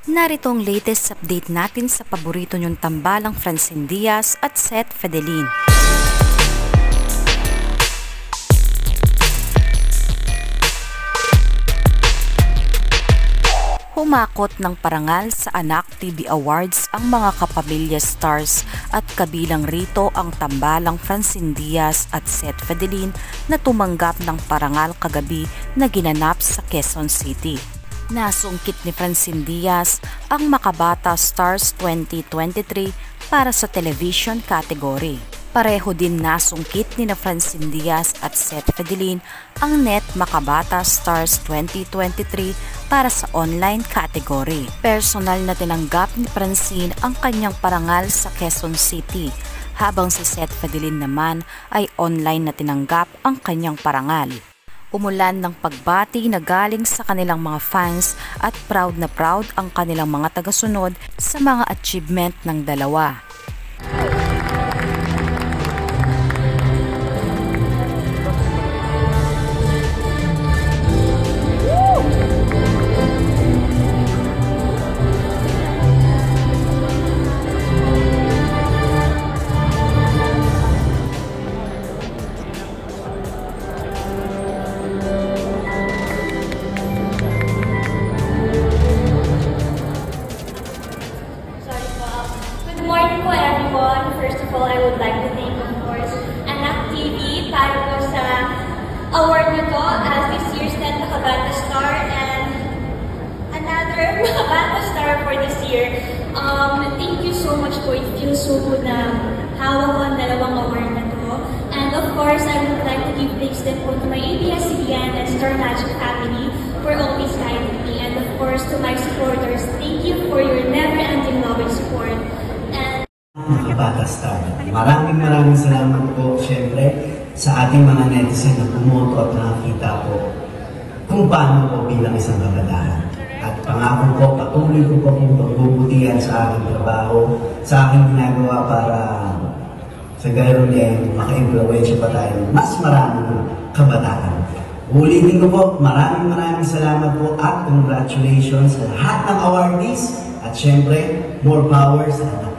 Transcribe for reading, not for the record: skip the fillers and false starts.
Narito ang latest update natin sa paborito niyong tambalang Francine Diaz at Seth Fidelin. Humakot ng parangal sa Anak TV Awards ang mga kapamilya stars at kabilang rito ang tambalang Francine Diaz at Seth Fidelin na tumanggap ng parangal kagabi na ginanap sa Quezon City. Nasungkit ni Francine Diaz ang Makabata Stars 2023 para sa television category. Pareho din nasungkit ni Francine Diaz at Seth Fidelin ang Net Makabata Stars 2023 para sa online category. Personal na tinanggap ni Francine ang kanyang parangal sa Quezon City, habang si Seth Fidelin naman ay online na tinanggap ang kanyang parangal. Umulan ng pagbati na galing sa kanilang mga fans at proud na proud ang kanilang mga tagasunod sa mga achievement ng dalawa. Good morning po everyone. First of all, I would like to thank, of course, Anak TV para po sa award na to as this year's Net Makabata Star and another Makabata Star for this year. Thank you so much po. It feels so good na hawak ko ang dalawang award na to. And of course, I would like to give thanks din po to my ABS-CBN and Star Magic family for always guiding me. And of course, to my supporters, thank you for your never-ending love and support. Makabata Star. Maraming salamat po siyempre sa ating mga netizen na bumoto at nakakita po kung paano po bilang isang kabataan. At pangako po, patuloy ko po kung pagbubutihan sa aking trabaho, sa aking ginagawa para sa gayon ay maka-influensya pa tayo ng mas maraming kabataan. Ulitin ko po, maraming salamat po at congratulations sa lahat ng awardees at siyempre, more power sa anak.